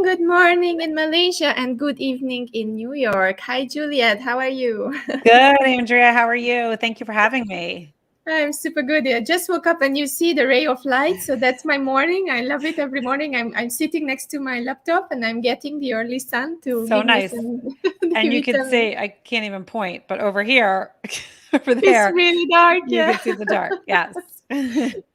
Good morning in Malaysia, and good evening in New York. Hi, Juliet. How are you? Good, Andrea. How are you? Thank you for having me. I'm super good. I just woke up and you see the ray of light. So that's my morning. I love it every morning. I'm sitting next to my laptop and I'm getting the early sun to So give nice. me some And you can see, I can't even point, but over here, over there, it's really dark. You can see the dark. Yes.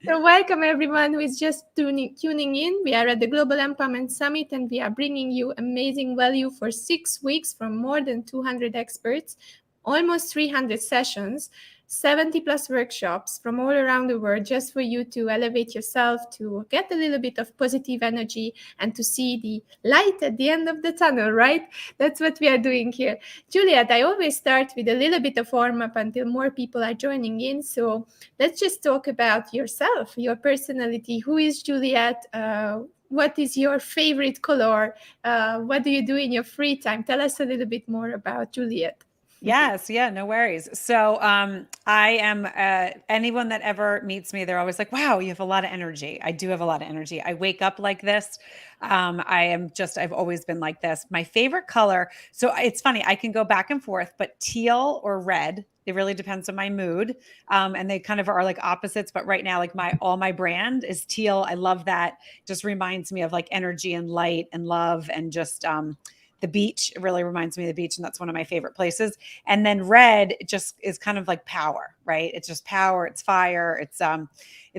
So welcome everyone who is just tuning in. We are at the Global Empowerment Summit and we are bringing you amazing value for 6 weeks from more than 200 experts, almost 300 sessions, 70 plus workshops from all around the world, just for you to elevate yourself, to get a little bit of positive energy and to see the light at the end of the tunnel, right? That's what we are doing here. Juliet, I always start with a little bit of warm up until more people are joining in. So let's just talk about yourself, your personality. Who is Juliet? What is your favorite color? What do you do in your free time? Tell us a little bit more about Juliet. Yes. Yeah, no worries. So I am anyone that ever meets me, they're always like, wow, you have a lot of energy. I do have a lot of energy. I wake up like this. I've always been like this. My favorite color. So it's funny, I can go back and forth, but teal or red, it really depends on my mood. And they kind of are like opposites, but right now, like all my brand is teal. I love that. Just reminds me of like energy and light and love and just, the beach. It really reminds me of the beach. And that's one of my favorite places. And then red just is kind of like power, right? It's just power. It's fire. It's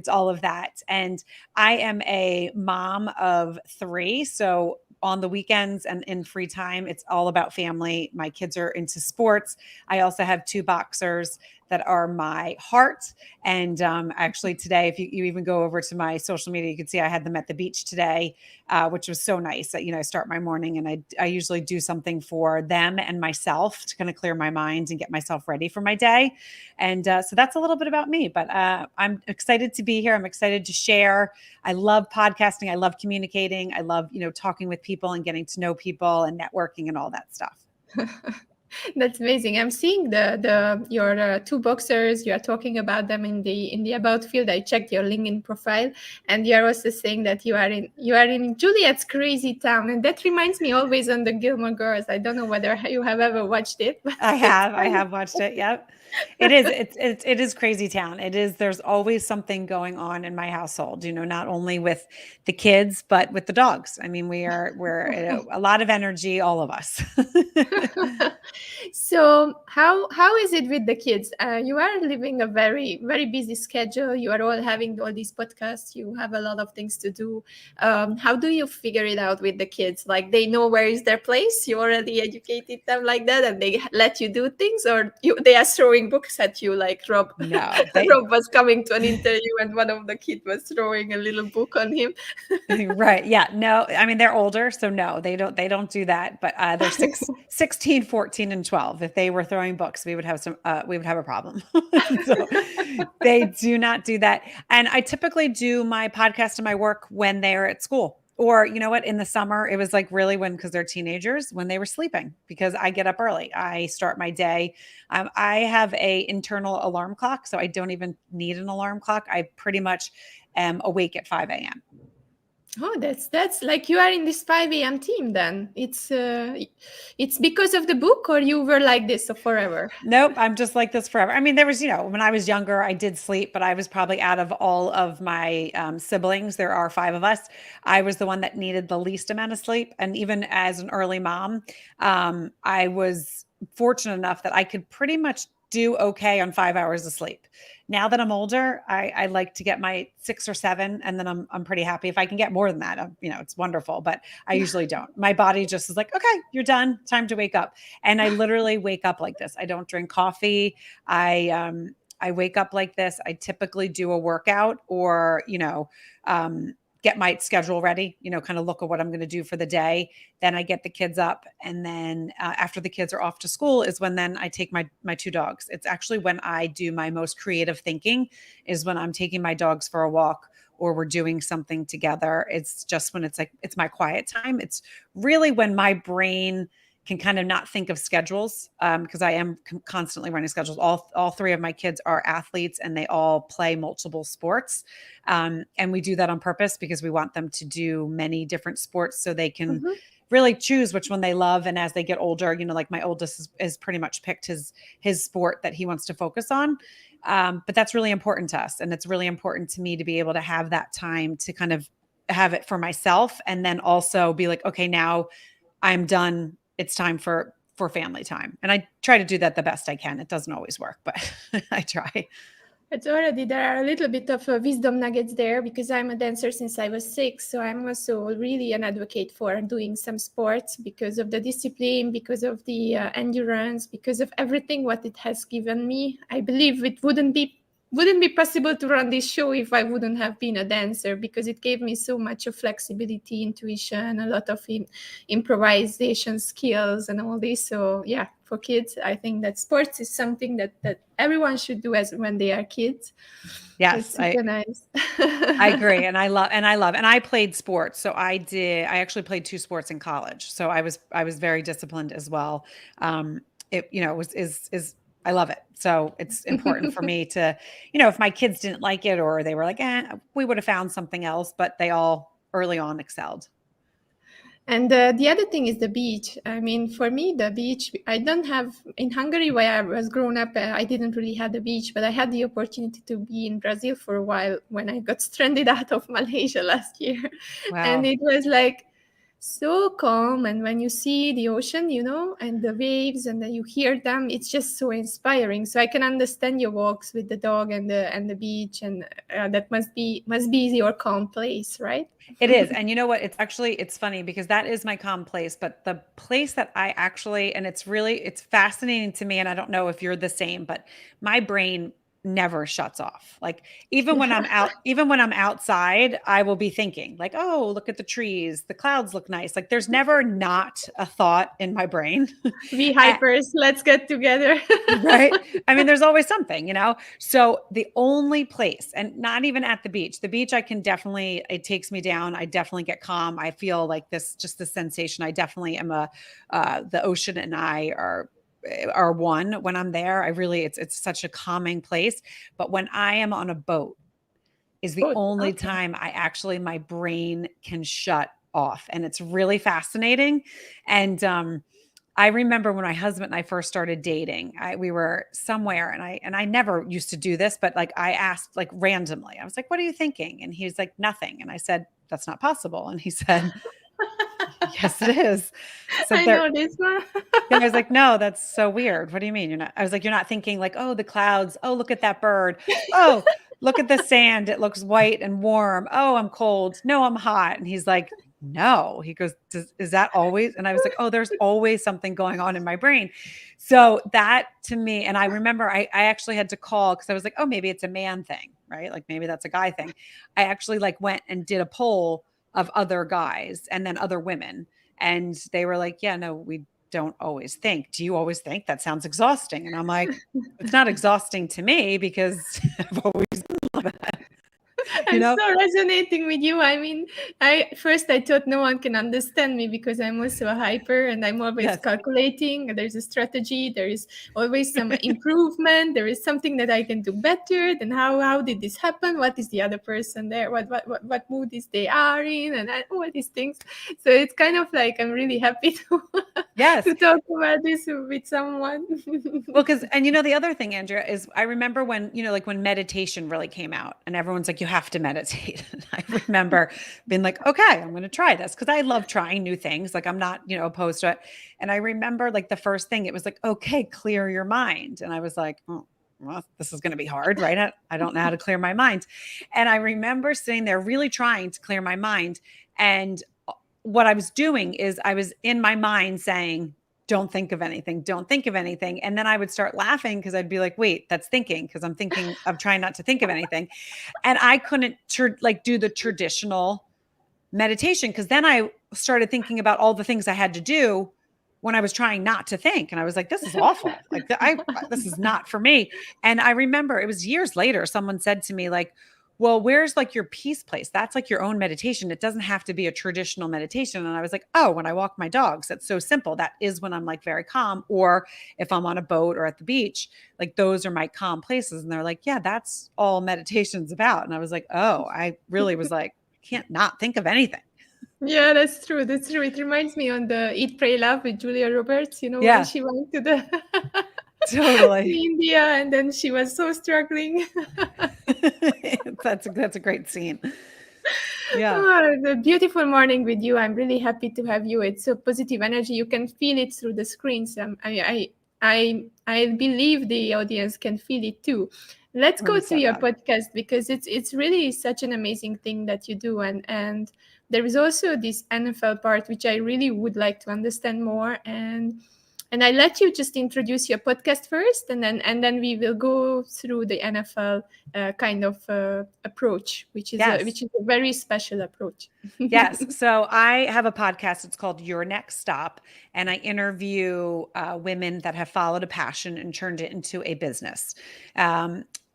all of that. And I am a mom of 3. So on the weekends and in free time, it's all about family. My kids are into sports. I also have 2 boxers that are my heart. And actually today, if you even go over to my social media, you can see I had them at the beach today, which was so nice. That, I start my morning and I usually do something for them and myself to kind of clear my mind and get myself ready for my day. And so that's a little bit about me, but I'm excited to be here. I'm excited to share. I love podcasting. I love communicating. I love, talking with people and getting to know people and networking and all that stuff. That's amazing. I'm seeing your 2 boxers. You are talking about them in the about field. I checked your LinkedIn profile, and you are also saying that you are in Juliet's crazy town, and that reminds me always on the Gilmore Girls. I don't know whether you have ever watched it. I have watched it. Yep. It is crazy town. It is. There's always something going on in my household, not only with the kids, but with the dogs. I mean, we're a lot of energy, all of us. So how is it with the kids? You are living a very, very busy schedule. You are all having all these podcasts. You have a lot of things to do. How do you figure it out with the kids? Like, they know where is their place? You already educated them like that, and they let you do things, or they are throwing books at you like Rob? No, Rob was coming to an interview, and one of the kids was throwing a little book on him. Right. Yeah. No, I mean, they're older, so no, they don't do that, but they're 16, 14, and 12. If they were throwing books, we would have a problem. So they do not do that. And I typically do my podcast and my work when they're at school. Or, you know what, in the summer, it was like really because they're teenagers, when they were sleeping, because I get up early. I start my day. I have a internal alarm clock, so I don't even need an alarm clock. I pretty much am awake at 5 a.m. Oh, that's like you are in this 5 a.m. team then. It's because of the book, or you were like this forever? Nope, I'm just like this forever. I mean, there was, when I was younger, I did sleep, but I was probably out of all of my siblings, there are 5 of us, I was the one that needed the least amount of sleep. And even as an early mom, I was fortunate enough that I could pretty much do okay on 5 hours of sleep. Now that I'm older, I like to get my 6 or 7, and then I'm pretty happy. If I can get more than that, it's wonderful, but I usually don't. My body just is like, okay, you're done. Time to wake up. And I literally wake up like this. I don't drink coffee. I wake up like this. I typically do a workout or, get my schedule ready, kind of look at what I'm going to do for the day. Then I get the kids up. And then after the kids are off to school is when then I take my two dogs. It's actually when I do my most creative thinking is when I'm taking my dogs for a walk or we're doing something together. It's just when it's like, it's my quiet time. It's really when my brain can kind of not think of schedules because I am constantly running schedules. All three of my kids are athletes and they all play multiple sports. And we do that on purpose because we want them to do many different sports so they can really choose which one they love. And as they get older, like my oldest is pretty much picked his sport that he wants to focus on. But that's really important to us. And it's really important to me to be able to have that time to kind of have it for myself and then also be like, okay, now I'm done. It's time for family time. And I try to do that the best I can. It doesn't always work, but I try. It's already, there are a little bit of wisdom nuggets there because I'm a dancer since I was 6. So I'm also really an advocate for doing some sports because of the discipline, because of the endurance, because of everything what it has given me. I believe it wouldn't be possible to run this show if I wouldn't have been a dancer because it gave me so much of flexibility, intuition, a lot of improvisation skills and all this. So yeah, for kids, I think that sports is something that everyone should do as when they are kids. Yes, it's super nice. I agree. And I played sports. So I actually played 2 sports in college. So I was very disciplined as well. I love it. So it's important for me to, if my kids didn't like it or they were like, we would have found something else, but they all early on excelled. And the other thing is the beach. I mean, for me, the beach, I don't have, in Hungary where I was grown up, I didn't really have the beach, but I had the opportunity to be in Brazil for a while when I got stranded out of Malaysia last year. Wow. And it was like so calm. And when you see the ocean, and the waves and then you hear them, it's just so inspiring. So I can understand your walks with the dog and the beach, and that must be your calm place, right? It is. And you know what? It's funny because that is my calm place, but the place that I actually, and it's fascinating to me. And I don't know if you're the same, but my brain never shuts off. Like even when I'm outside, I will be thinking like, oh, look at the trees. The clouds look nice. Like there's never not a thought in my brain. We hypers, let's get together. Right. I mean, there's always something, So the only place, and not even at the beach, I can definitely, it takes me down. I definitely get calm. I feel like just the sensation. I definitely am the ocean and I are one when I'm there. It's such a calming place. But when I am on a boat is the only time my brain can shut off. And it's really fascinating. And, I remember when my husband and I first started dating, we were somewhere and I never used to do this, but like I asked like randomly, I was like, what are you thinking? And he was like, nothing. And I said, that's not possible. And he said, yes, it is. So I know this one. I was like, no, that's so weird. What do you mean? I was like, you're not thinking like, oh, the clouds. Oh, look at that bird. Oh, look at the sand. It looks white and warm. Oh, I'm cold. No, I'm hot. And he's like, no, he goes, is that always? And I was like, oh, there's always something going on in my brain. So that to me, and I remember I actually had to call because I was like, oh, maybe it's a man thing, right? Like maybe that's a guy thing. I actually like went and did a poll of other guys and then other women. And they were like, yeah, no, we don't always think. Do you always think? That sounds exhausting. And I'm like, it's not exhausting to me because I've always been like that. I'm so resonating with you. I mean, I thought no one can understand me because I'm also a hyper and I'm always calculating. There's a strategy. There is always some improvement. There is something that I can do better. Then how did this happen? What is the other person there? What mood is they are in? And all these things. So it's kind of like I'm really happy to to talk about this with someone. Well, and the other thing, Andrea, is I remember when, like when meditation really came out and everyone's like, you have to meditate. And I remember being like, okay, I'm going to try this because I love trying new things. Like I'm not, opposed to it. And I remember like the first thing, it was like, okay, clear your mind. And I was like, oh, well, this is going to be hard, right? I don't know how to clear my mind. And I remember sitting there really trying to clear my mind. And what I was doing is I was in my mind saying, don't think of anything, don't think of anything. And then I would start laughing because I'd be like, wait, that's thinking, because I'm thinking of trying not to think of anything. And I couldn't like do the traditional meditation, because then I started thinking about all the things I had to do when I was trying not to think. And I was like, this is awful. Like this is not for me. And I remember it was years later, someone said to me like, well, where's like your peace place? That's like your own meditation. It doesn't have to be a traditional meditation. And I was like, oh, when I walk my dogs, that's so simple. That is when I'm like very calm. Or if I'm on a boat or at the beach, like those are my calm places. And they're like, yeah, that's all meditation's about. And I was like, oh, I really was like, can't not think of anything. Yeah, that's true. That's true. It reminds me on the Eat, Pray, Love with Julia Roberts, when Yeah, she went to the totally. India and then she was so struggling. That's a great scene. Yeah. Oh, the beautiful morning with you. I'm really happy to have you. It's a positive energy. You can feel it through the screens. I believe the audience can feel it too. Let's go I'm to so your glad. podcast, because it's really such an amazing thing that you do, and there is also this NFL part which I really would like to understand more, and I let you just introduce your podcast first, and then we will go through the NFL kind of approach, which is Yes. a very special approach. Yes. So I have a podcast. It's called Your Next Stop. And I interview women that have followed a passion and turned it into a business.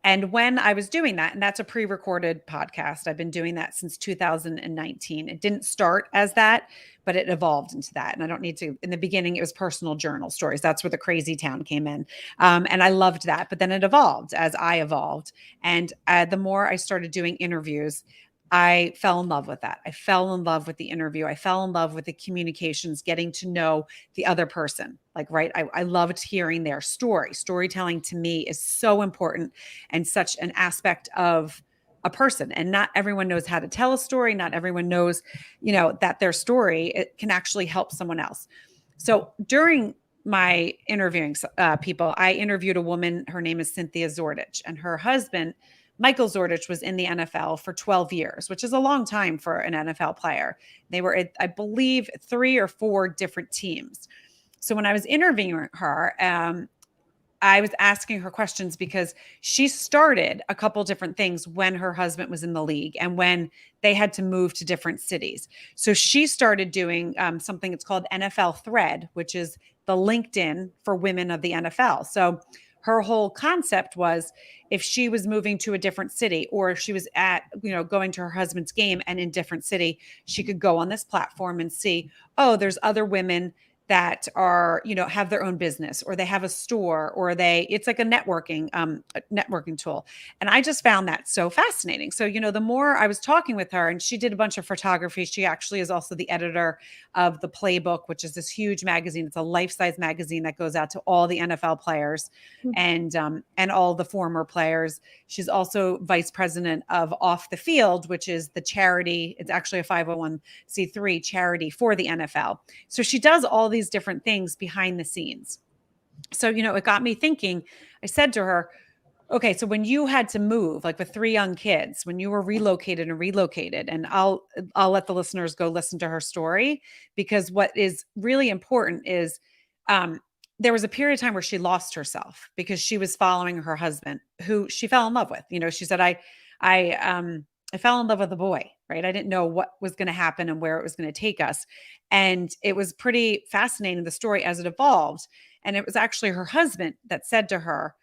And when I was doing that, and that's a pre-recorded podcast, I've been doing that since 2019. It didn't start as that, but it evolved into that. And I don't need to, in the beginning, it was personal journal stories. That's where the crazy town came in. And I loved that. But then it evolved as I evolved. And the more I started doing interviews, I fell in love with that. I fell in love with the interview. I fell in love with the communications, getting to know the other person. Like, right. I loved hearing their story. Storytelling to me is so important and such an aspect of a person. And not everyone knows how to tell a story. Not everyone knows, that their story, it can actually help someone else. So during my interviewing people, I interviewed a woman. Her name is Cynthias Story, and her husband, Michael Story, was in the NFL for 12 years, which is a long time for an NFL player. They were at, I believe, 3 or 4 different teams. So when I was interviewing her, I was asking her questions because she started a couple different things when her husband was in the league and when they had to move to different cities. So she started doing something that's called NFL Thread, which is the LinkedIn for women of the NFL. So her whole concept was, if she was moving to a different city, or if she was going to her husband's game and in different city, she could go on this platform and see, oh, there's other women that are, have their own business, or they have a store, or it's like a networking tool. And I just found that so fascinating. So, the more I was talking with her, and she did a bunch of photography, she actually is also the editor of The Playbook, which is this huge magazine. It's a life-size magazine that goes out to all the NFL players and all the former players. She's also vice president of Off the Field, which is the charity. It's actually a 501c3 charity for the NFL. So she does all these different things behind the scenes. So, it got me thinking. I said to her, okay, so when you had to move, like with 3 young kids, when you were relocated, and I'll let the listeners go listen to her story, because what is really important is there was a period of time where she lost herself because she was following her husband, who she fell in love with. She said, I fell in love with a boy, right? I didn't know what was going to happen and where it was going to take us. And it was pretty fascinating, the story as it evolved. And it was actually her husband that said to her,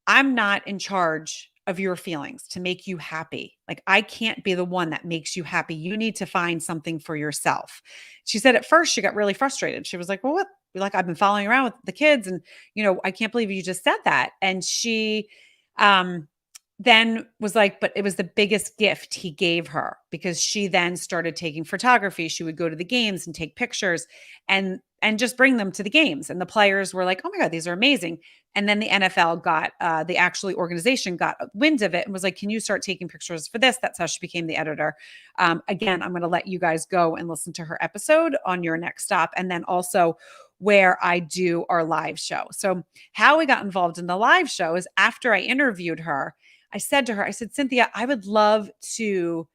I'm not in charge of your feelings to make you happy. Like, I can't be the one that makes you happy. You need to find something for yourself. She said at first she got really frustrated. She was like, well, what? Like, I've been following around with the kids, and, I can't believe you just said that. And she, then was like, but it was the biggest gift he gave her, because she then started taking photography. She would go to the games and take pictures and just bring them to the games. And the players were like, oh my God, these are amazing. And then the NFL got, the actually organization got wind of it and was like, can you start taking pictures for this? That's how she became the editor. Again, I'm going to let you guys go and listen to her episode on Your Next Stop. And then also where I do our live show. So how we got involved in the live show is, after I interviewed her, I said to her, I said, Cynthia, I would love to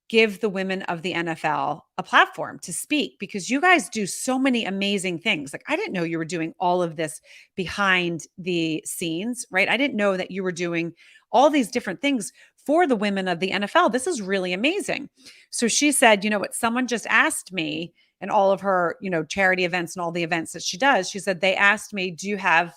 give the women of the NFL a platform to speak, because you guys do so many amazing things. Like, I didn't know you were doing all of this behind the scenes, right? I didn't know that you were doing all these different things for the women of the NFL. This is really amazing. So she said, you know what, someone just asked me, and all of her, charity events and all the events that she does, she said, they asked me, do you have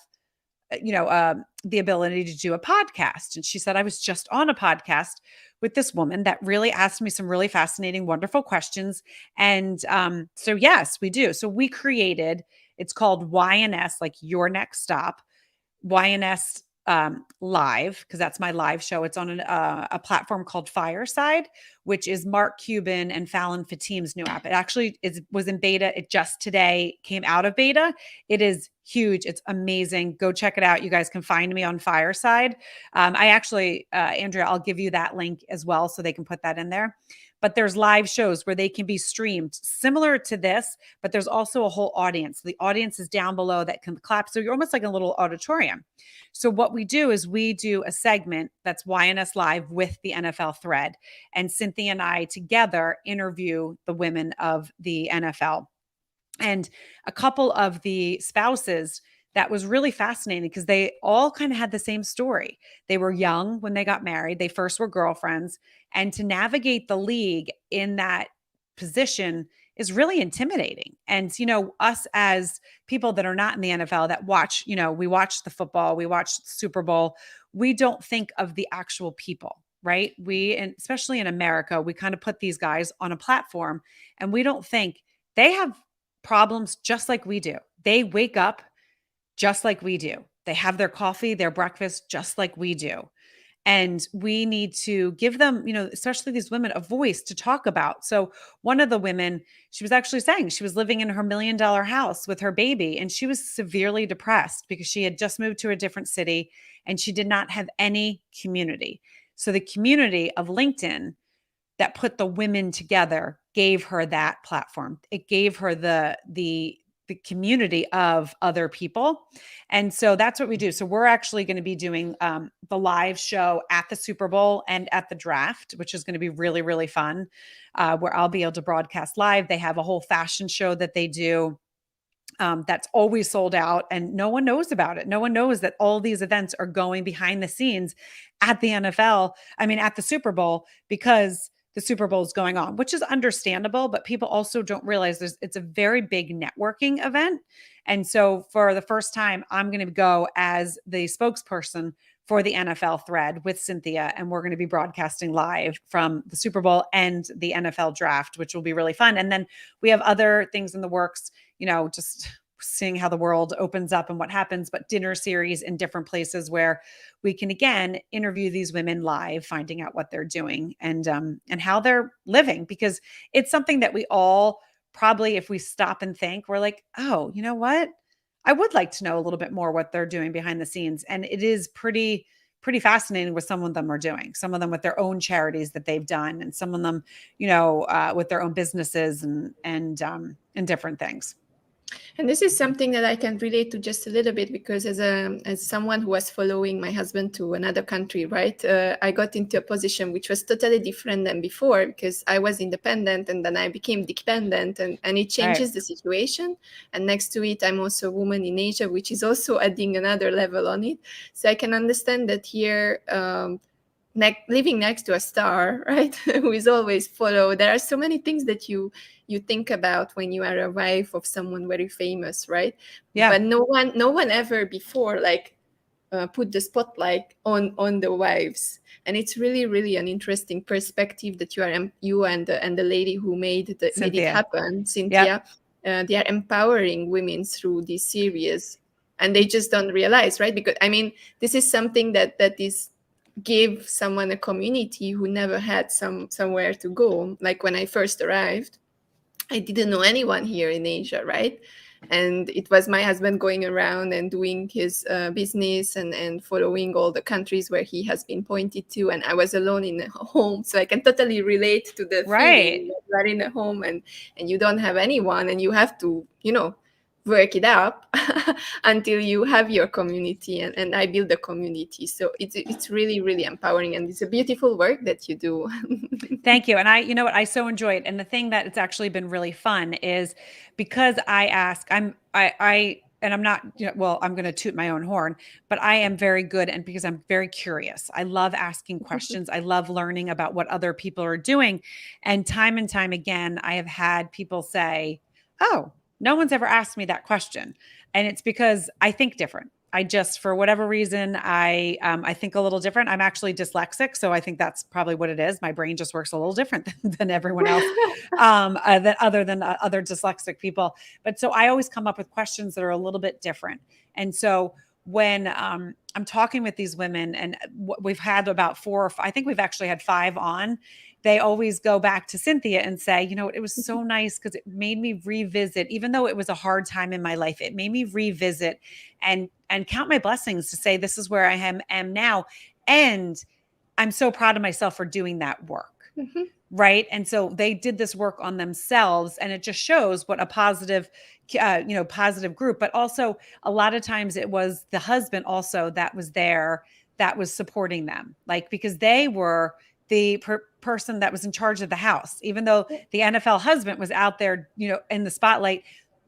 the ability to do a podcast? And she said, I was just on a podcast with this woman that really asked me some really fascinating, wonderful questions. And so, yes, we do. So we created, it's called YNS, like Your Next Stop, YNS Live, because that's my live show. It's on a platform called Fireside, which is Mark Cuban and Fallon Fatim's new app. It actually was in beta. It just today came out of beta. It is huge. It's amazing. Go check it out. You guys can find me on Fireside. I actually, Andrea, I'll give you that link as well so they can put that in there. But there's live shows where they can be streamed similar to this, but there's also a whole audience. The audience is down below that can clap. So you're almost like a little auditorium. So what we do is we do a segment that's YNS Live with the NFL thread. And Cynthia and I together interview the women of the NFL. And a couple of the spouses, that was really fascinating because they all kind of had the same story. They were young when they got married. They first were girlfriends. And to navigate the league in that position is really intimidating. And, us as people that are not in the NFL that watch, we watch the football, we watch the Super Bowl, we don't think of the actual people, right? And especially in America, we kind of put these guys on a platform and we don't think they have problems just like we do. They wake up just like we do. They have their coffee, their breakfast, just like we do. And we need to give them, especially these women, a voice to talk about. So one of the women, she was actually saying she was living in her $1 million house with her baby, and she was severely depressed because she had just moved to a different city and she did not have any community. So the community of LinkedIn that put the women together gave her that platform. It gave her the community of other people. And so that's what we do. So we're actually going to be doing the live show at the Super Bowl and at the draft, which is going to be really, really fun, where I'll be able to broadcast live. They have a whole fashion show that they do that's always sold out and no one knows about it. No one knows that all these events are going behind the scenes at the at the Super Bowl, because the Super Bowl is going on, which is understandable, but people also don't realize it's a very big networking event. And so for the first time, I'm going to go as the spokesperson for the NFL thread with Cynthia, and we're going to be broadcasting live from the Super Bowl and the NFL draft, which will be really fun. And then we have other things in the works, just seeing how the world opens up and what happens, but dinner series in different places where we can again interview these women live, finding out what they're doing and how they're living, because it's something that we all probably, if we stop and think, we're like, oh, you know what? I would like to know a little bit more what they're doing behind the scenes. And it is pretty fascinating what some of them are doing, some of them with their own charities that they've done, and some of them, with their own businesses and different things. And this is something that I can relate to just a little bit, because as someone who was following my husband to another country, right, I got into a position which was totally different than before, because I was independent and then I became dependent, and it changes the situation. And next to it, I'm also a woman in Asia, which is also adding another level on it. So I can understand that here, living next to a star, right, who is always followed, there are so many things that you think about when you are a wife of someone very famous, right? Yeah. But no one ever before put the spotlight on the wives. And it's really, really an interesting perspective that you and the lady who made it happen, Cynthia. Yep. They are empowering women through this series, and they just don't realize, right? Because this is something that is give someone a community who never had somewhere to go. Like when I first arrived, I didn't know anyone here in Asia, right? And it was my husband going around and doing his business and following all the countries where he has been pointed to. And I was alone in a home. So I can totally relate to the feeling that you are in a home and you don't have anyone, and you have to, work it up until you have your community, and I build a community. So it's really, really empowering, and it's a beautiful work that you do. Thank you. And you know what, I so enjoy it. And the thing that it's actually been really fun is because I ask, and I'm not, well, I'm going to toot my own horn, but I am very good. And because I'm very curious, I love asking questions. I love learning about what other people are doing. And time again, I have had people say, oh, no one's ever asked me that question. And it's because I think different. I just, for whatever reason, I think a little different. I'm actually dyslexic, so I think that's probably what it is. My brain just works a little different than everyone else, that other than other dyslexic people. But so I always come up with questions that are a little bit different. And so when I'm talking with these women, and we've had about 4 or 5, I think we've actually had 5 on. They always go back to Cynthia and say, it was so nice because it made me revisit, even though it was a hard time in my life, it made me revisit and count my blessings to say, this is where I am now. And I'm so proud of myself for doing that work. Mm-hmm. Right. And so they did this work on themselves, and it just shows what a positive, positive group. But also a lot of times it was the husband also that was there, that was supporting them, like, because they were the person that was in charge of the house. Even though the NFL husband was out there, in the spotlight,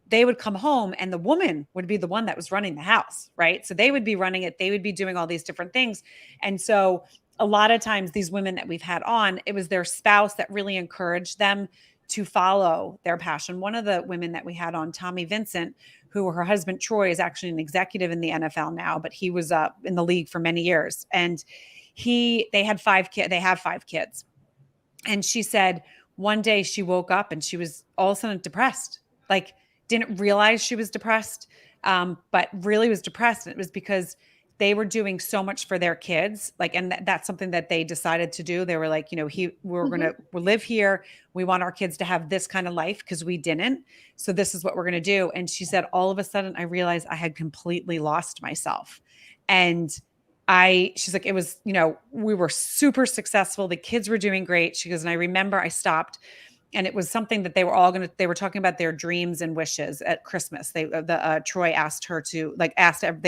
they would come home and the woman would be the one that was running the house. Right. So they would be running it. They would be doing all these different things. And so a lot of times these women that we've had on, it was their spouse that really encouraged them to follow their passion. One of the women that we had on, Tommy Vincent, who her husband Troy is actually an executive in the NFL now, but he was in the league for many years. And they have 5 kids. And she said one day she woke up and she was all of a sudden depressed, like didn't realize she was depressed, but really was depressed. And it was because they were doing so much for their kids. Like, and that's something that they decided to do. They were like, we're going to live here. We want our kids to have this kind of life because we didn't. So this is what we're going to do. And she said, all of a sudden I realized I had completely lost myself. And she's like, it was, we were super successful. The kids were doing great. She goes, and I remember I stopped, and it was something that they were talking about their dreams and wishes at Christmas. Troy asked her to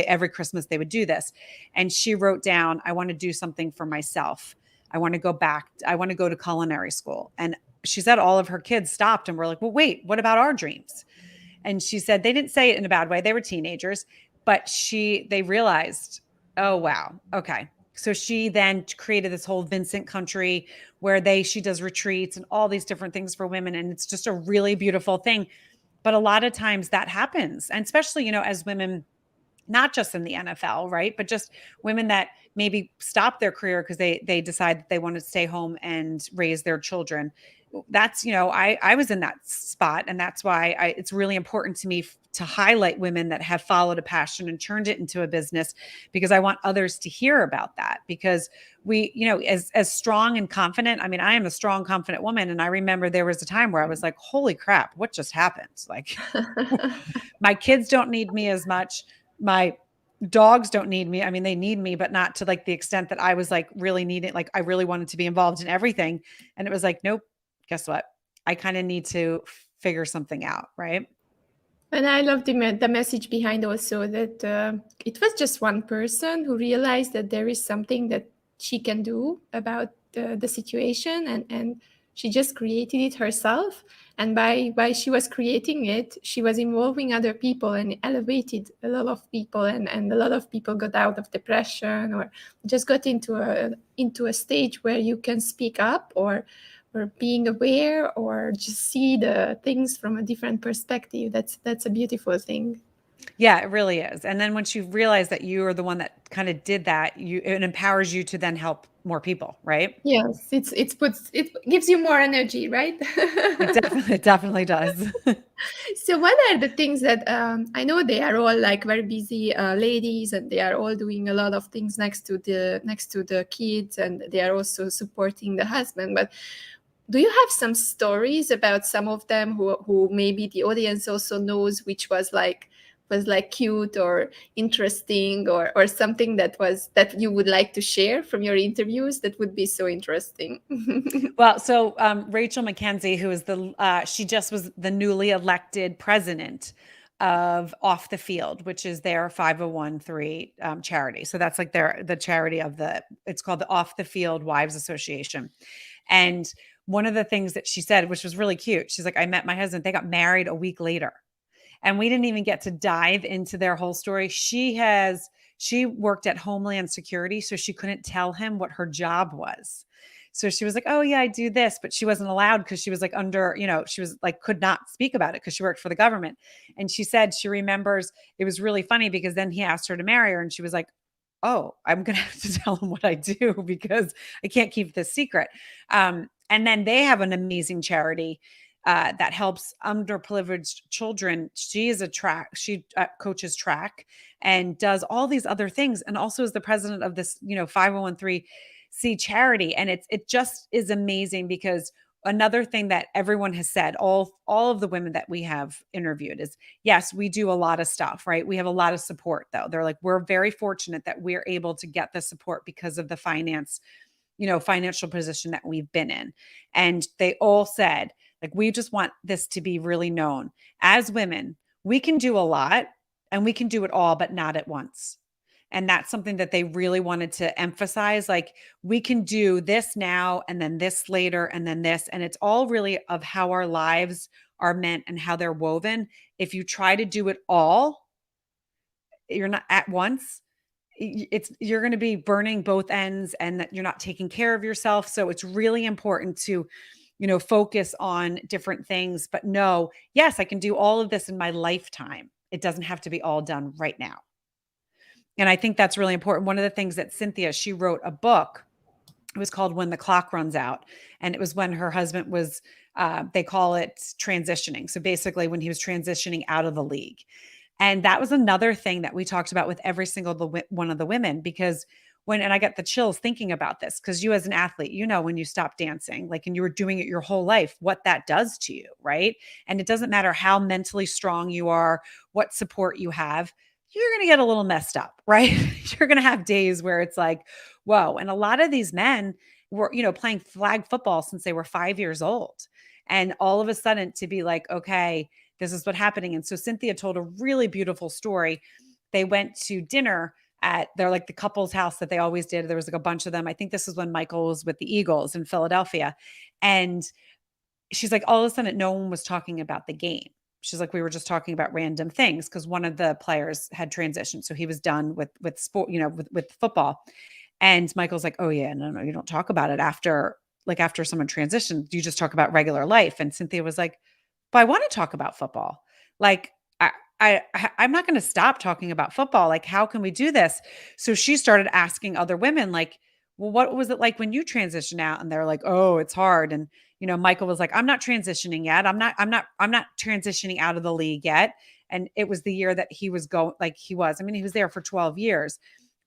every Christmas they would do this. And she wrote down, I want to do something for myself. I want to go back. I want to go to culinary school. And she said all of her kids stopped and were like, well, wait, what about our dreams? And she said, they didn't say it in a bad way. They were teenagers, but they realized, oh, wow. Okay. So she then created this whole Vincent country where she does retreats and all these different things for women. And it's just a really beautiful thing. But a lot of times that happens. And especially, as women, not just in the NFL, right? But just women that maybe stop their career because they decide that they want to stay home and raise their children. That's, I was in that spot. And that's why it's really important to me to highlight women that have followed a passion and turned it into a business, because I want others to hear about that. Because we, as strong and confident, I mean, I am a strong, confident woman. And I remember there was a time where I was like, holy crap, what just happened? Like my kids don't need me as much. My dogs don't need me. I mean, they need me, but not to like the extent that I was like really needed. Like I really wanted to be involved in everything. And it was like, nope, guess what? I kind of need to figure something out. Right. And I love the message behind also that it was just one person who realized that there is something that she can do about the situation, and she just created it herself. And by she was creating it, she was involving other people and elevated a lot of people, and a lot of people got out of depression or just got into a stage where you can speak up or being aware or just see the things from a different perspective. That's a beautiful thing. Yeah, it really is. And then once you realize that you are the one that kind of did that, it empowers you to then help more people, right? Yes, it gives you more energy, right? It definitely does. So what are the things that I know they are all like very busy ladies, and they are all doing a lot of things next to the kids, and they are also supporting the husband, but do you have some stories about some of them who maybe the audience also knows, which was like cute or interesting, or something that you would like to share from your interviews? That would be so interesting. Well, so Rachel McKenzie, who is she just was the newly elected president of Off the Field, which is their 501(c)(3) charity. So that's like the charity of it's called the Off the Field Wives Association. And one of the things that she said, which was really cute, she's like, I met my husband, they got married a week later. And we didn't even get to dive into their whole story. She worked at Homeland Security, so she couldn't tell him what her job was. So she was like, oh yeah, I do this, but she wasn't allowed because she was like under, she was like, could not speak about it because she worked for the government. And she said she remembers it was really funny because then he asked her to marry her and she was like, oh, I'm going to have to tell him what I do because I can't keep this secret. And then they have an amazing charity that helps underprivileged children. She coaches track and does all these other things, and also is the president of this, 501(c) charity. And it just is amazing because another thing that everyone has said, all of the women that we have interviewed is, yes, we do a lot of stuff, right? We have a lot of support though. They're like, we're very fortunate that we're able to get the support because of the financial position that we've been in. And they all said, like, we just want this to be really known. As women, we can do a lot and we can do it all, but not at once. And that's something that they really wanted to emphasize. Like, we can do this now and then this later and then this. And it's all really of how our lives are meant and how they're woven. If you try to do it all, you're not at once, you're going to be burning both ends and that you're not taking care of yourself. So it's really important to focus on different things, but no, yes, I can do all of this in my lifetime. It doesn't have to be all done right now. And I think that's really important. One of the things that Cynthia, she wrote a book. It was called When the Clock Runs Out. And it was when her husband was, they call it transitioning. So basically when he was transitioning out of the league. And that was another thing that we talked about with every single one of the women, because and I get the chills thinking about this, because you as an athlete, when you stop dancing, like, and you were doing it your whole life, what that does to you, right? And it doesn't matter how mentally strong you are, what support you have, you're going to get a little messed up, right? You're going to have days where it's like, whoa. And a lot of these men were, playing flag football since they were 5 years old. And all of a sudden to be like, okay, this is what's happening. And so Cynthia told a really beautiful story. They went to dinner at the couple's house that they always did. There was like a bunch of them. I think this is when Michael was with the Eagles in Philadelphia. And she's like, all of a sudden, no one was talking about the game. She's like, we were just talking about random things because one of the players had transitioned. So he was done with sport, with football. And Michael's like, oh yeah, no, you don't talk about it after someone transitioned. You just talk about regular life. And Cynthia was like, but I want to talk about football. Like, I'm not going to stop talking about football. Like, how can we do this? So she started asking other women, like, well, what was it like when you transitioned out? And they're like, oh, it's hard. And, Michael was like, I'm not transitioning yet. I'm not transitioning out of the league yet. And it was the year that he was he was there for 12 years.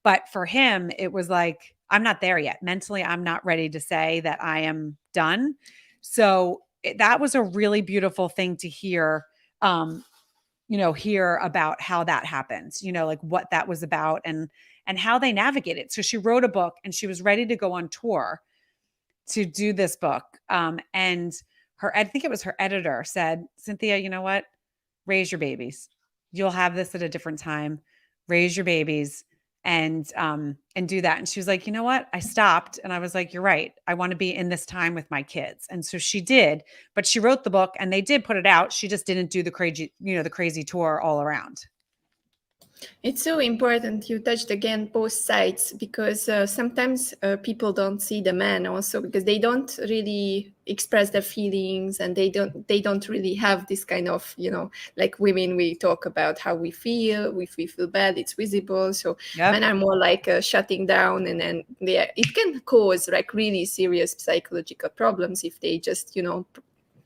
But for him, it was like, I'm not there yet. Mentally, I'm not ready to say that I am done. So that was a really beautiful thing to hear, hear about how that happens, like what that was about and how they navigate it. So she wrote a book and she was ready to go on tour to do this book. And I think it was her editor said, Cynthia, you know what? Raise your babies. You'll have this at a different time. Raise your babies and do that. And she was like, you know what? I stopped and I was like, you're right. I want to be in this time with my kids. And so she did, but she wrote the book and they did put it out. She just didn't do the crazy tour all around. It's so important you touched again both sides, because sometimes people don't see the man also because they don't really express their feelings, and they don't really have this kind of, like women, we talk about how we feel. If we feel bad, it's visible. So Yep. men are more like shutting down, and then it can cause like really serious psychological problems if they just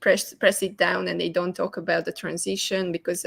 press it down and they don't talk about the transition, because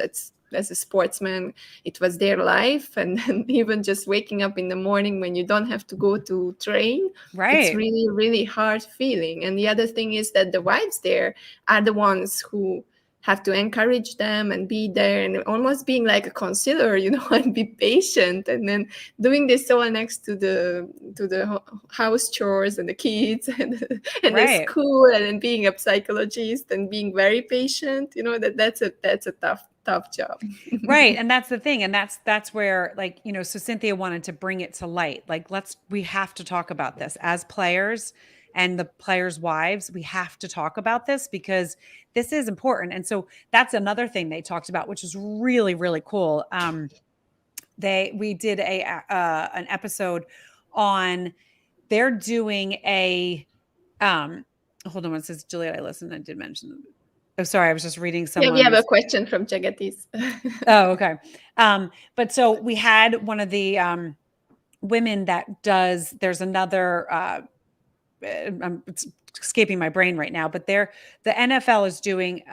as a sportsman, it was their life. And even just waking up in the morning when you don't have to go to train, right, it's really, really hard feeling. And the other thing is that the wives there are the ones who have to encourage them and be there and almost being like a counselor, and be patient, and then doing this all next to the house chores and the kids and right. the school, and then being a psychologist and being very patient. That's a tough tough job. Right. And that's the thing. And that's where, like, you know, so Cynthia wanted to bring it to light. Like, we have to talk about this as players and the players' wives. We have to talk about this because this is important. And so that's another thing they talked about, which is really, really cool. We did an episode on, they're doing a, hold on, it says Juliet, I listened, I did mention, oh, sorry, I was just reading Yeah, we have someone's. a question from Jagatis. Oh, okay. But so we had one of the women that does, there's another, it's escaping my brain right now, but the NFL is doing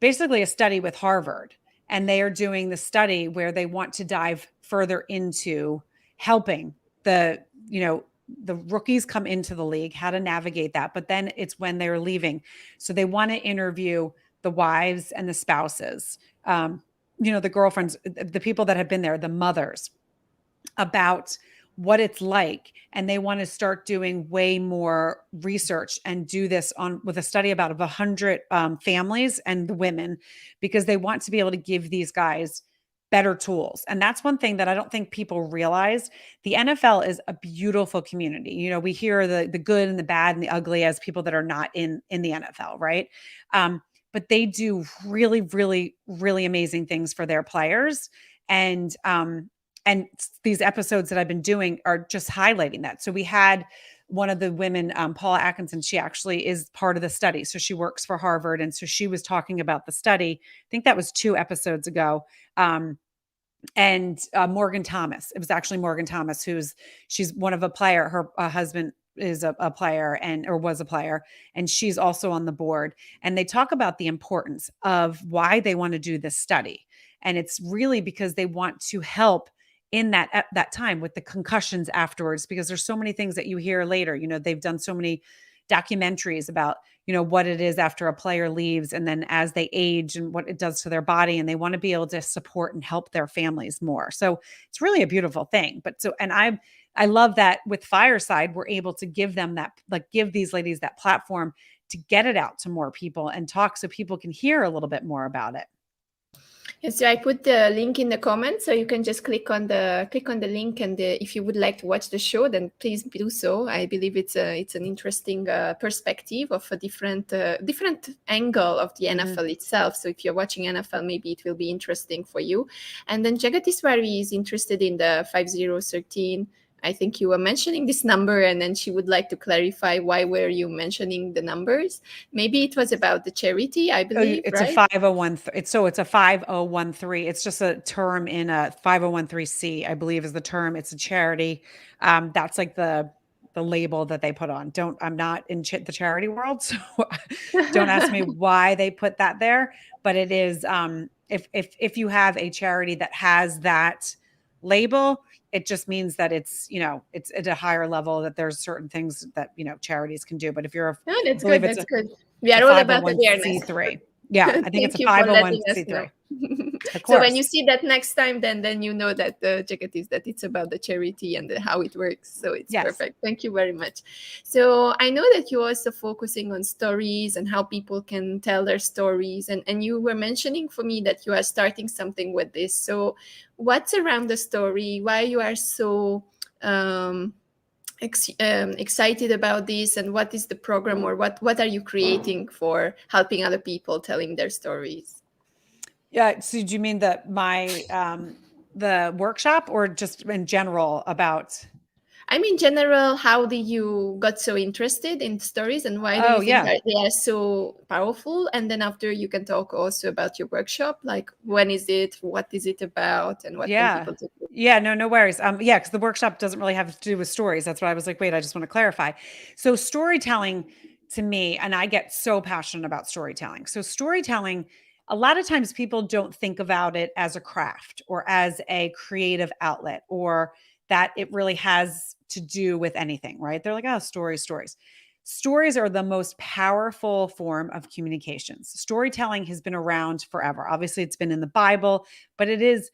basically a study with Harvard, and they are doing the study where they want to dive further into helping the rookies come into the league, how to navigate that. But then it's when they're leaving. So they want to interview the wives and the spouses, the girlfriends, the people that have been there, the mothers, about what it's like. And they want to start doing way more research and do this with a study about 100 families and the women, because they want to be able to give these guys better tools. And that's one thing that I don't think people realize. The NFL is a beautiful community. You know, we hear the good and the bad and the ugly as people that are not in the NFL, right? But they do really, really, really amazing things for their players. And these episodes that I've been doing are just highlighting that. So we had one of the women, Paula Atkinson, she actually is part of the study. So she works for Harvard. And so she was talking about the study. I think that was 2 episodes ago. And Morgan Thomas, it was actually Morgan Thomas, she's one of a player. Her husband is a player or was a player, and she's also on the board. And they talk about the importance of why they want to do this study. And it's really because they want to help in that time with the concussions afterwards, because there's so many things that you hear later. You know, they've done so many documentaries about, what it is after a player leaves and then as they age and what it does to their body. And they want to be able to support and help their families more. So it's really a beautiful thing. And I love that with Fireside, we're able to give them that, like, give these ladies that platform to get it out to more people and talk so people can hear a little bit more about it. Yes, so I put the link in the comments, so you can just click on the link, and if you would like to watch the show, then please do so. I believe it's an interesting perspective of a different angle of the NFL itself. So if you're watching NFL, maybe it will be interesting for you. And then Jagatiswari is interested in the 5013. I think you were mentioning this number, and then she would like to clarify why were you mentioning the numbers. Maybe it was about the charity, I believe, it's right? a 501. It's a 5013. It's just a term in a 5013C, I believe is the term. It's a charity. That's like the label that they put on. I'm not in the charity world, so don't ask me why they put that there. But it is, if you have a charity that has that label, it just means that it's at a higher level, that there's certain things that, charities can do. But if you're that's good. That's good. We are a all about awareness. 501c3. Yeah, I think it's a you for letting us 501c3. know. Of course. So when you see that next time, then you know that that it's about the charity and how it works. So it's perfect. Thank you very much. So I know that you're also focusing on stories and how people can tell their stories. And you were mentioning for me that you are starting something with this. So what's around the story? Why you are so excited about this, and what is the program, or what are you creating for helping other people telling their stories? Yeah. So do you mean the workshop, or just in general about? I mean, general, how did you got so interested in stories, and why do you think that they are so powerful? And then after, you can talk also about your workshop, like when is it, what is it about, and what can people do? Yeah, no worries. Because the workshop doesn't really have to do with stories. That's why I was like, wait, I just want to clarify. So storytelling to me, and I get so passionate about storytelling. So storytelling, a lot of times people don't think about it as a craft or as a creative outlet, or that it really has to do with anything, right? They're like, oh, stories. Stories are the most powerful form of communications. Storytelling has been around forever. Obviously, it's been in the Bible, but it is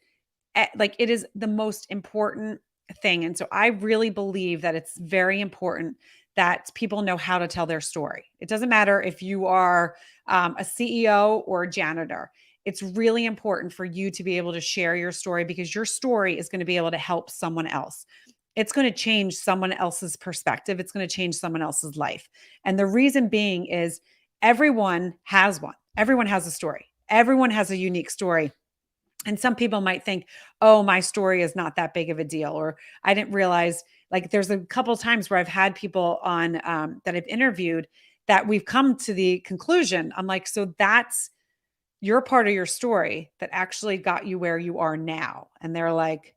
the most important thing. And so I really believe that it's very important that people know how to tell their story. It doesn't matter if you are a CEO or a janitor. it's really important for you to be able to share your story, because your story is going to be able to help someone else. It's going to change someone else's perspective. It's going to change someone else's life. And the reason being is everyone has one. Everyone has a story. Everyone has a unique story. And some people might think, oh, my story is not that big of a deal, or I didn't realize. Like, there's a couple of times where I've had people on that I've interviewed that we've come to the conclusion. I'm like, so that's your part of your story that actually got you where you are now. And they're like,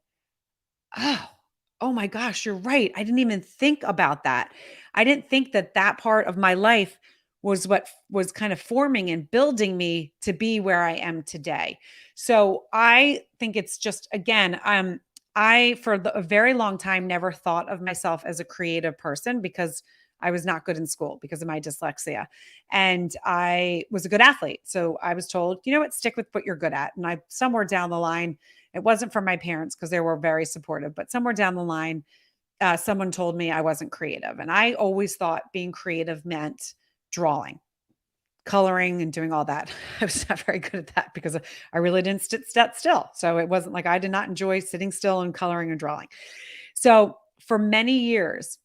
oh my gosh, you're right. I didn't even think about that. I didn't think that that part of my life was what was kind of forming and building me to be where I am today. So I think it's just, again, I, for a very long time, never thought of myself as a creative person because I was not good in school because of my dyslexia. And I was a good athlete. So I was told, you know what, stick with what you're good at. And I, somewhere down the line, it wasn't from my parents because they were very supportive, but somewhere down the line, someone told me I wasn't creative. And I always thought being creative meant drawing, coloring, and doing all that. I was not very good at that because I really didn't sit still. So it wasn't like I did not enjoy sitting still and coloring and drawing. So for many years,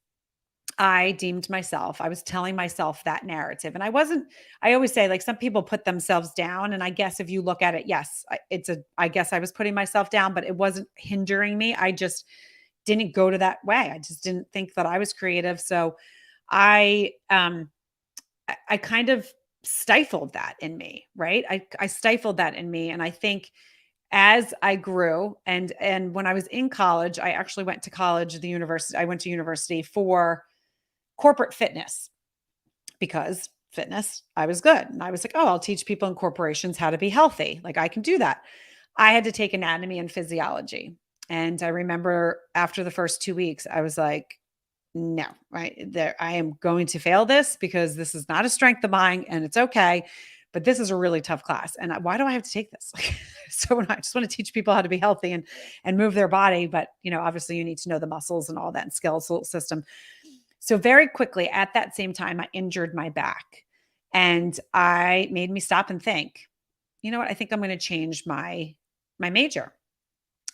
I deemed myself, I was telling myself that narrative. And I always say, like, some people put themselves down. And I guess if you look at it, yes, I guess I was putting myself down, but it wasn't hindering me. I just didn't go to that way. I just didn't think that I was creative. So I kind of stifled that in me, right? I stifled that in me. And I think as I grew and when I was in college, I actually went to college, I went to university for corporate fitness, because fitness, I was good. And I was like, oh, I'll teach people in corporations how to be healthy. Like, I can do that. I had to take anatomy and physiology. And I remember after the first 2 weeks, I was like, no, right there, I am going to fail this because this is not a strength of mine, and it's okay. But this is a really tough class. And why do I have to take this? So I just want to teach people how to be healthy and move their body. But, obviously you need to know the muscles and all that and skeletal system. So very quickly at that same time, I injured my back, and I made me stop and think, you know what? I think I'm going to change my major.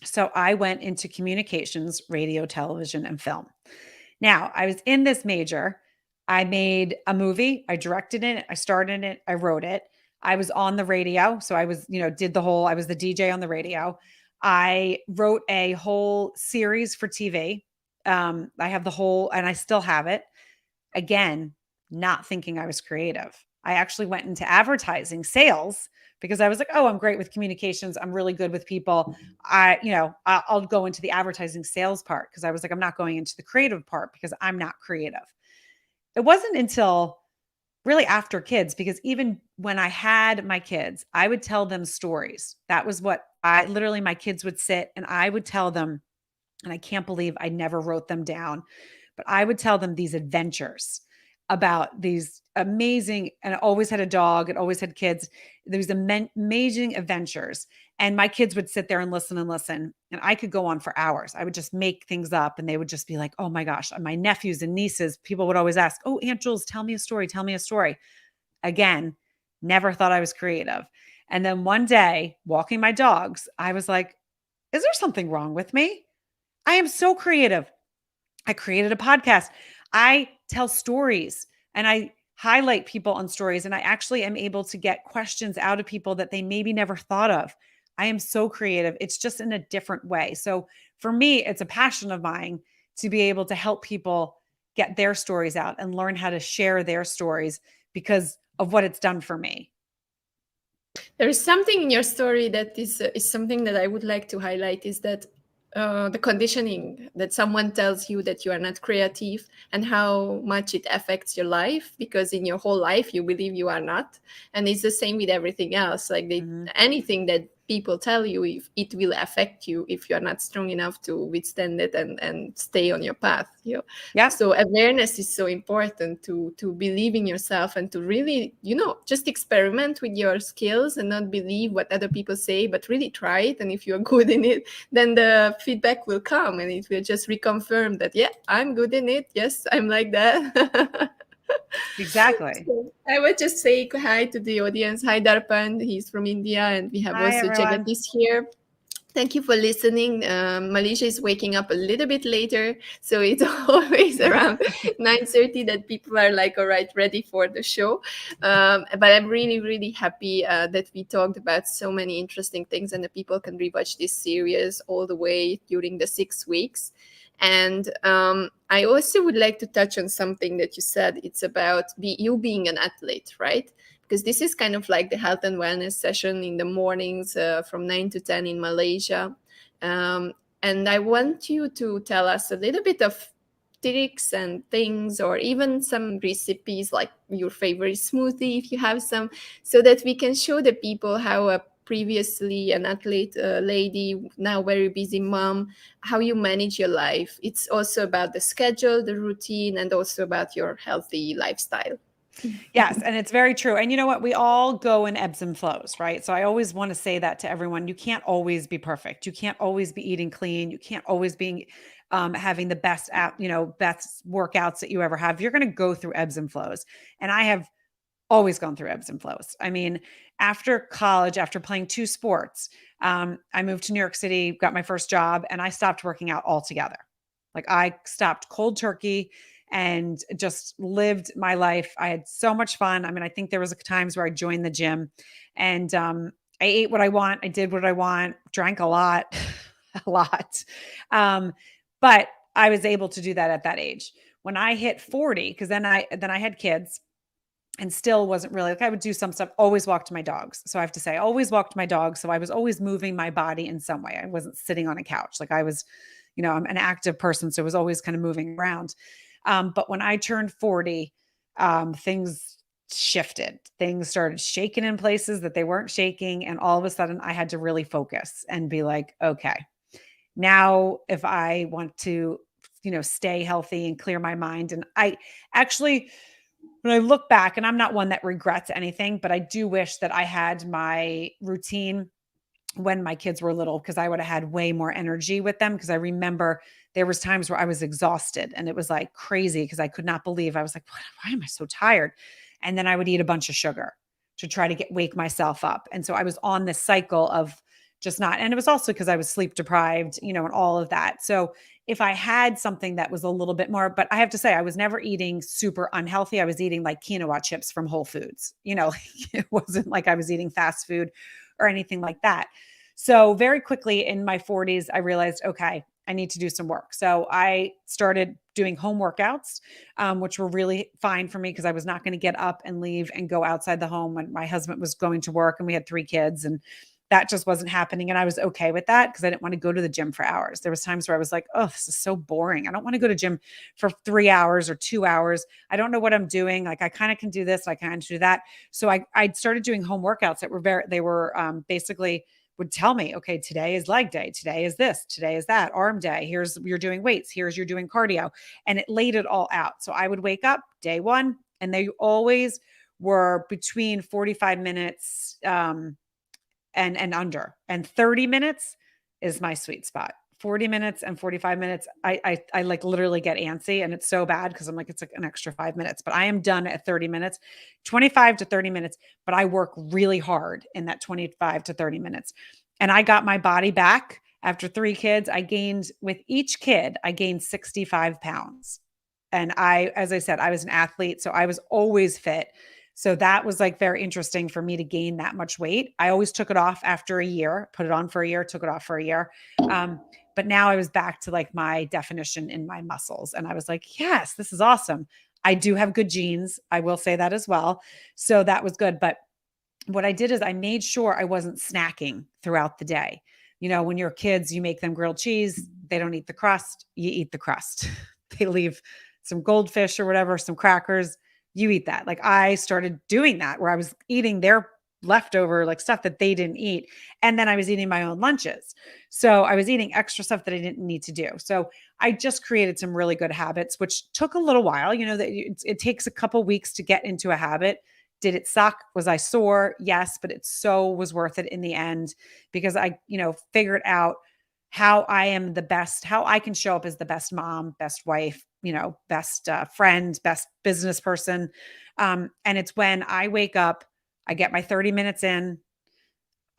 So I went into communications, radio, television, and film. Now, I was in this major. I made a movie. I directed it. I starred in it. I wrote it. I was on the radio. So I was, I was the DJ on the radio. I wrote a whole series for TV. I have and I still have it. Again, not thinking I was creative. I actually went into advertising sales because I was like, oh, I'm great with communications. I'm really good with people. I'll go into the advertising sales part because I was like, I'm not going into the creative part because I'm not creative. It wasn't until really after kids, because even when I had my kids, I would tell them stories. That was what my kids would sit and I would tell them, and I can't believe I never wrote them down, but I would tell them these adventures about these amazing, and I always had a dog, it always had kids. There was amazing adventures. And my kids would sit there and listen. And I could go on for hours. I would just make things up and they would just be like, oh my gosh. And my nephews and nieces, people would always ask, oh, Aunt Jules, tell me a story. Tell me a story. Again, never thought I was creative. And then one day, walking my dogs, I was like, is there something wrong with me? I am so creative. I created a podcast. I tell stories and I highlight people on stories, and I actually am able to get questions out of people that they maybe never thought of. I am so creative. It's just in a different way. So for me, it's a passion of mine to be able to help people get their stories out and learn how to share their stories because of what it's done for me. There's something in your story that is something that I would like to highlight, is that the conditioning that someone tells you that you are not creative and how much it affects your life, because in your whole life you believe you are not. And it's the same with everything else. Like anything that people tell you, if it will affect you if you're not strong enough to withstand it and stay on your path. Yeah. So awareness is so important to believe in yourself and to really, just experiment with your skills and not believe what other people say, but really try it. And if you're good in it, then the feedback will come and it will just reconfirm that, yeah, I'm good in it. Yes, I'm like that. Exactly. So I would just say hi to the audience. Hi, Darpan. He's from India, and we have Hi, also everyone. Jagatis here. Thank you for listening. Malaysia is waking up a little bit later, so it's always around 9:30 that people are like, all right, ready for the show. But I'm really, really happy that we talked about so many interesting things, and that people can rewatch this series all the way during the 6 weeks. And I also would like to touch on something that you said. It's about you being an athlete, right? Because this is kind of like the health and wellness session in the mornings from 9 to 10 in Malaysia. Um, and I want you to tell us a little bit of tricks and things, or even some recipes, like your favorite smoothie, if you have some, so that we can show the people how a previously an athlete lady, now very busy mom, how you manage your life. It's also about the schedule, the routine, and also about your healthy lifestyle. Yes, and it's very true. And you know what? We all go in ebbs and flows, right? So I always want to say that to everyone. You can't always be perfect. You can't always be eating clean. You can't always be having the best best workouts that you ever have. You're going to go through ebbs and flows. And I have always gone through ebbs and flows. I mean, after college, after playing two sports, I moved to New York City, got my first job, and I stopped working out altogether. Like I stopped cold turkey and just lived my life. I had so much fun. I mean, I think there was times where I joined the gym and I ate what I want. I did what I want, drank a lot, a lot. Um, but I was able to do that at that age. When I hit 40, because then I had kids and still wasn't really like I would do some stuff, always walked my dogs. So I have to say, I always walked my dogs. So I was always moving my body in some way. I wasn't sitting on a couch. Like I was, I'm an active person. So I was always kind of moving around. But when I turned 40, things shifted. Things started shaking in places that they weren't shaking. And all of a sudden I had to really focus and be like, okay, now if I want to, stay healthy and clear my mind. And I actually, when I look back, and I'm not one that regrets anything, but I do wish that I had my routine when my kids were little, because I would have had way more energy with them. Because I remember there was times where I was exhausted and it was like crazy because I could not believe. I was like, why am I so tired? And then I would eat a bunch of sugar to try to wake myself up. And so I was on this cycle of just not, and it was also because I was sleep deprived, and all of that. So if I had something that was a little bit more, but I have to say, I was never eating super unhealthy. I was eating like quinoa chips from Whole Foods. It wasn't like I was eating fast food or anything like that. So very quickly in my 40s, I realized, okay, I need to do some work. So I started doing home workouts, which were really fine for me because I was not going to get up and leave and go outside the home when my husband was going to work and we had 3 kids, and that just wasn't happening. And I was okay with that because I didn't want to go to the gym for hours. There was times where I was like, oh, this is so boring. I don't want to go to gym for 3 hours or 2 hours. I don't know what I'm doing. Like I kind of can do this. I kind of do that. So I started doing home workouts that were basically would tell me, okay, today is leg day. Today is this. Today is that. Arm day. Here's you're doing weights. Here's you're doing cardio. And it laid it all out. So I would wake up day one, and they always were between 45 minutes and under. And 30 minutes is my sweet spot. 40 minutes and 45 minutes, I like literally get antsy, and it's so bad because I'm like, it's like an extra 5 minutes, but I am done at 30 minutes, 25 to 30 minutes, but I work really hard in that 25 to 30 minutes. And I got my body back after 3 kids. With each kid, I gained 65 pounds. And as I said, I was an athlete, so I was always fit. So that was like very interesting for me to gain that much weight. I always took it off after a year, put it on for a year, took it off for a year. But now I was back to like my definition in my muscles. And I was like, yes, this is awesome. I do have good genes. I will say that as well. So that was good. But what I did is I made sure I wasn't snacking throughout the day. When you're kids, you make them grilled cheese. They don't eat the crust. You eat the crust. They leave some goldfish or whatever, some crackers. You eat that. Like I started doing that where I was eating their leftover like stuff that they didn't eat. And then I was eating my own lunches. So I was eating extra stuff that I didn't need to do. So I just created some really good habits, which took a little while. That it takes a couple weeks to get into a habit. Did it suck? Was I sore? Yes, but it so was worth it in the end because I, figured out how I am the best, how I can show up as the best mom, best wife, best friend, best business person. And it's when I wake up, I get my 30 minutes in.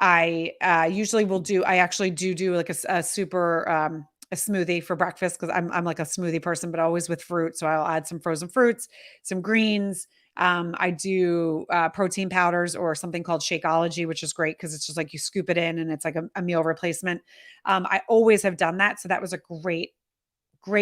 I usually I actually do like a super, a smoothie for breakfast because I'm like a smoothie person, but always with fruit. So I'll add some frozen fruits, some greens. I do protein powders or something called Shakeology, which is great because it's just like you scoop it in and it's like a meal replacement. I always have done that. So that was a great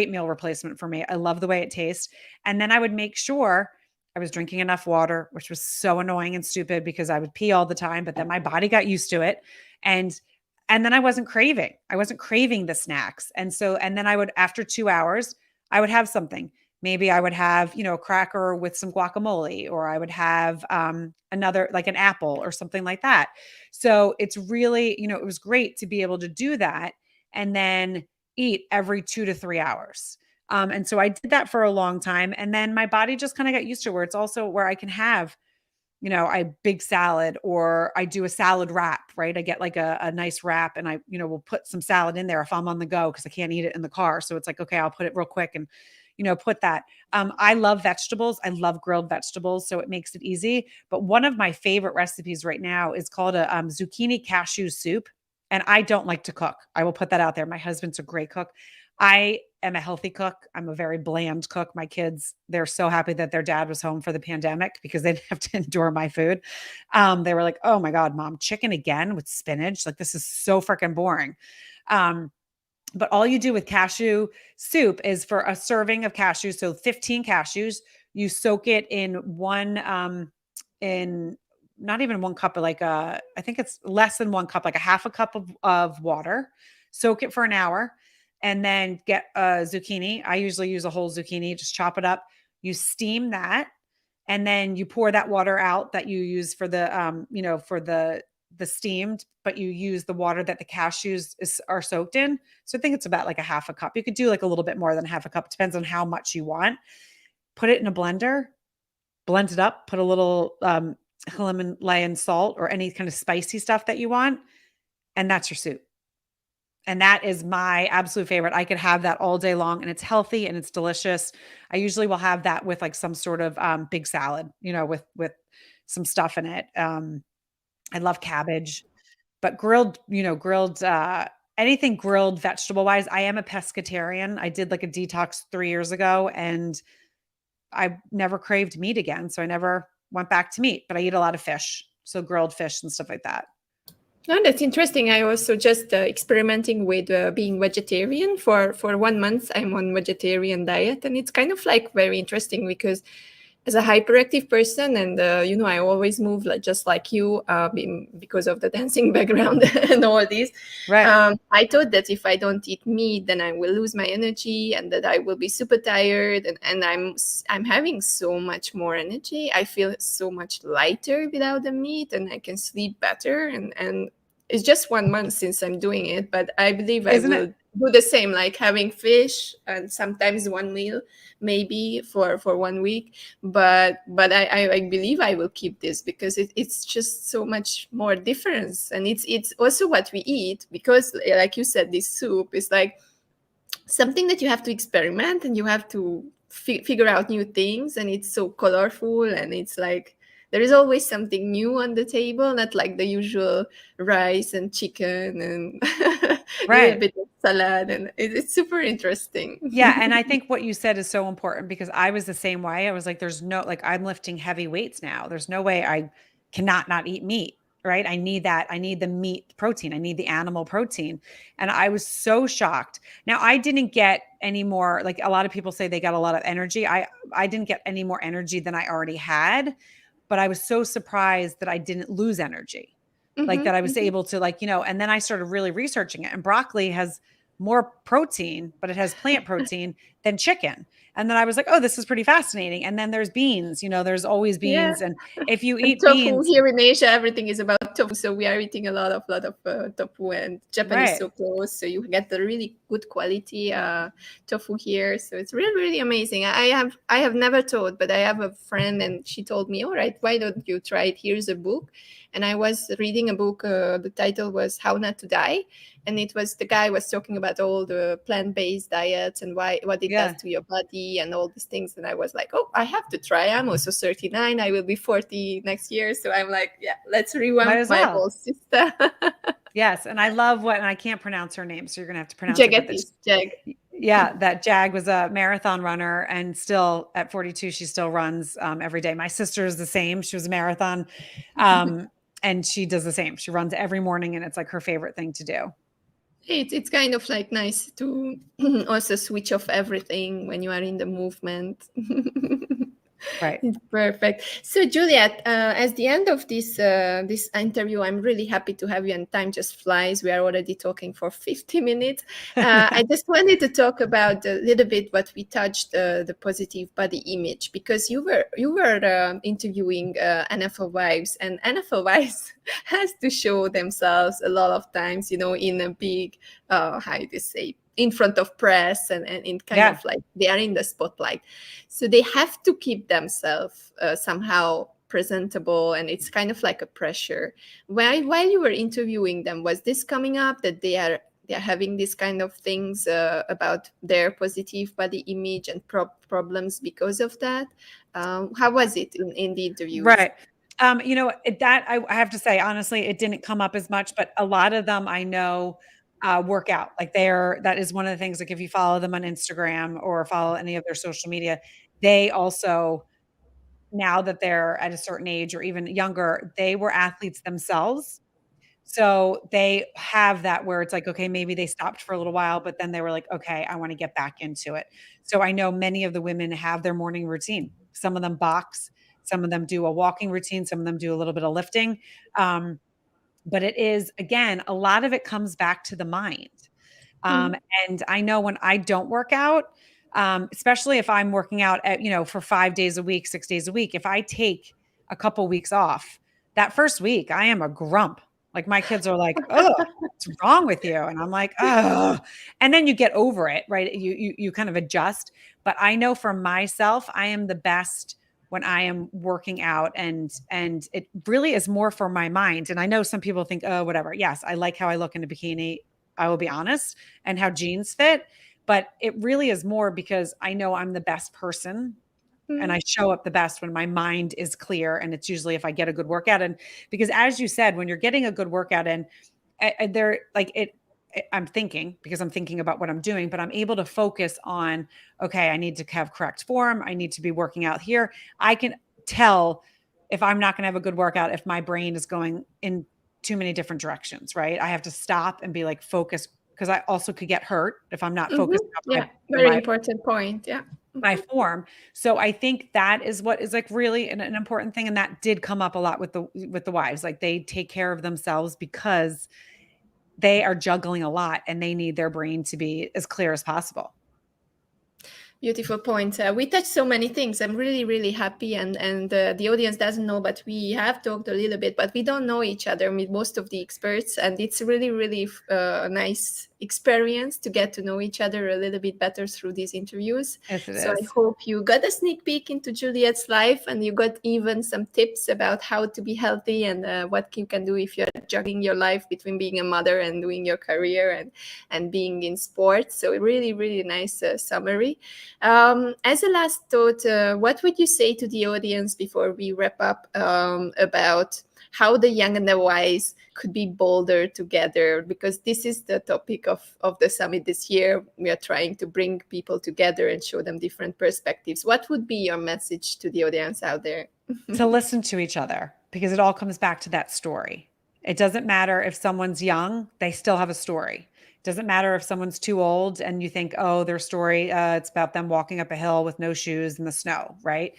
meal replacement for me. I love the way it tastes. And then I would make sure I was drinking enough water, which was so annoying and stupid because I would pee all the time, but then my body got used to it. And then I wasn't craving. I wasn't craving the snacks. And then I would, after 2 hours, I would have something. Maybe I would have, a cracker with some guacamole, or I would have another, like an apple or something like that. So it's really, it was great to be able to do that and then eat every 2 to 3 hours. And so I did that for a long time. And then my body just kind of got used to where it's also where I can have, a big salad, or I do a salad wrap, right? I get like a nice wrap and I, will put some salad in there if I'm on the go because I can't eat it in the car. So it's like, okay, I'll put it real quick and, put that. I love vegetables. I love grilled vegetables. So it makes it easy. But one of my favorite recipes right now is called a zucchini cashew soup. And I don't like to cook. I will put that out there. My husband's a great cook. I am a healthy cook. I'm a very bland cook. My kids, they're so happy that their dad was home for the pandemic because they didn't have to endure my food. They were like, oh my God, Mom, chicken again with spinach? Like, this is so freaking boring. But all you do with cashew soup is for a serving of cashews, so 15 cashews, you soak it in in not even 1 cup, but like I think it's less than 1 cup, like a half a cup of water, soak it for an hour, and then get a zucchini. I usually use a whole zucchini, just chop it up. You steam that, and then you pour that water out that you use for the steamed, but you use the water that the cashews are soaked in. So I think it's about like a half a cup. You could do like a little bit more than half a cup. Depends on how much you want. Put it in a blender, blend it up, put a little Himalayan salt or any kind of spicy stuff that you want. And that's your soup. And that is my absolute favorite. I could have that all day long, and it's healthy and it's delicious. I usually will have that with like some sort of big salad, with some stuff in it. I love cabbage, but grilled, anything grilled vegetable wise. I am a pescatarian. I did like a detox 3 years ago and I never craved meat again. So I never went back to meat, but I eat a lot of fish. So grilled fish and stuff like that. Oh, that's interesting. I also just experimenting with being vegetarian for 1 month. I'm on vegetarian diet, and it's kind of like very interesting because as a hyperactive person, and I always move just like you, because of the dancing background and all this. Right. I thought that if I don't eat meat, then I will lose my energy, and that I will be super tired. And I'm having so much more energy. I feel so much lighter without the meat, and I can sleep better. And it's just 1 month since I'm doing it, but I believe I will do the same, like having fish and sometimes one meal, maybe for 1 week. But I believe I will keep this because it's just so much more difference. And it's also what we eat, because like you said, this soup is like something that you have to experiment and you have to figure out new things, and it's so colorful, and it's like there is always something new on the table, not like the usual rice and chicken and a little bit of salad. And it's super interesting. Yeah. And I think what you said is so important because I was the same way. I was like, there's no, like, I'm lifting heavy weights now. There's no way I cannot not eat meat, right? I need that. I need the meat protein. I need the animal protein. And I was so shocked. Now, I didn't get any more, like a lot of people say they got a lot of energy. I didn't get any more energy than I already had, but I was so surprised that I didn't lose energy. Like that I was able to and then I started really researching it, and broccoli has more protein, but it has plant protein than chicken. And then I was like, oh, this is pretty fascinating. And then there's beans, there's always beans. Yeah. And if you and eat tofu beans here in Asia, everything is about tofu. So we are eating a lot of tofu, and Japan is so close. So you get the really good quality tofu here. So it's really, really amazing. I have never thought, but I have a friend and she told me, all right, why don't you try it? Here's a book. And I was reading a book. The title was How Not to Die. And it was, the guy was talking about all the plant-based diets and what it does to your body and all these things. And I was like, oh, I have to try. I'm also 39. I will be 40 next year. So I'm like, yeah, let's revamp my whole system. Yes. And I love and I can't pronounce her name, so you're going to have to pronounce it. Jag. Yeah, that Jag was a marathon runner, and still at 42, she still runs every day. My sister is the same. She was a marathon and she does the same. She runs every morning, and it's like her favorite thing to do. It's kind of like nice to also switch off everything when you are in the movement. Right. It's perfect. So Juliet, at the end of this interview, I'm really happy to have you, and time just flies. We are already talking for 50 minutes. I just wanted to talk about a little bit what we touched, the positive body image, because you were interviewing NFL wives, and NFL wives has to show themselves a lot of times, in a big, how do you say, in front of press and in kind of like they are in the spotlight. So they have to keep themselves somehow presentable, and it's kind of like a pressure. While you were interviewing them, was this coming up that they are having this kind of things about their positive body image and problems because of that? How was it in the interviews? Right. That I have to say, honestly, it didn't come up as much, but a lot of them I know work out. Like that is one of the things, like if you follow them on Instagram or follow any of their social media, they also, now that they're at a certain age or even younger, they were athletes themselves. So they have that where it's like, okay, maybe they stopped for a little while, but then they were like, okay, I want to get back into it. So I know many of the women have their morning routine. Some of them box, some of them do a walking routine, some of them do a little bit of lifting. But it is, again, a lot of it comes back to the mind. And I know when I don't work out, especially if I'm working out for 5 days a week, 6 days a week, if I take a couple weeks off, that first week I am a grump. Like my kids are like, oh, what's wrong with you? And I'm like, oh, and then you get over it, right? You kind of adjust. But I know for myself, I am the best when I am working out, and it really is more for my mind. And I know some people think, oh, whatever. Yes, I like how I look in a bikini, I will be honest, and how jeans fit. But it really is more because I know I'm the best person and I show up the best when my mind is clear. And it's usually if I get a good workout in, because as you said, when you're getting a good workout in, I'm thinking, because I'm thinking about what I'm doing, but I'm able to focus on, okay, I need to have correct form. I need to be working out here. I can tell if I'm not going to have a good workout, if my brain is going in too many different directions, right? I have to stop and be like focused, because I also could get hurt if I'm not focused on very important point. My form. So I think that is what is like really an important thing. And that did come up a lot with the wives. Like they take care of themselves because they are juggling a lot and they need their brain to be as clear as possible. Beautiful point. We touched so many things. I'm really, really happy. And the audience doesn't know, but we have talked a little bit, but we don't know each other with most of the experts. And it's really, really nice experience to get to know each other a little bit better through these interviews. Yes, it is. I hope you got a sneak peek into Juliet's life, and you got even some tips about how to be healthy and what you can do if you're juggling your life between being a mother and doing your career and being in sports. So really, really nice summary. As a last thought, what would you say to the audience before we wrap up about how the young and the wise could be bolder together? Because this is the topic of the summit this year. We are trying to bring people together and show them different perspectives. What would be your message to the audience out there? To listen to each other, because it all comes back to that story. It doesn't matter if someone's young, they still have a story. It doesn't matter if someone's too old and you think, oh, their story, it's about them walking up a hill with no shoes in the snow, right?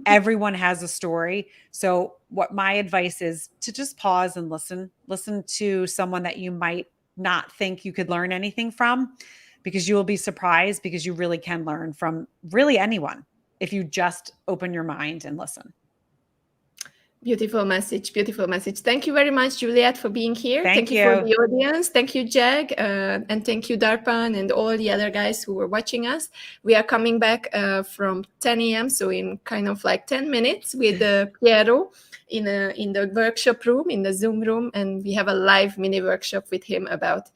Everyone has a story. So what my advice is to just pause and listen to someone that you might not think you could learn anything from, because you will be surprised, because you really can learn from really anyone if you just open your mind and listen. Beautiful message. Beautiful message. Thank you very much, Juliet, for being here. Thank you for the audience. Thank you, Jag. And thank you, Darpan, and all the other guys who were watching us. We are coming back from 10 a.m. So in kind of like 10 minutes with Piero in the workshop room, in the Zoom room. And we have a live mini workshop with him about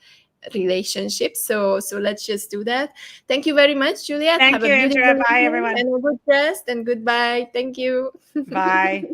relationship. So let's just do that. Thank you very much, Juliet. Thank Have you, a beautiful Andrea. Bye, evening everyone. and a good rest, and goodbye. Thank you. Bye.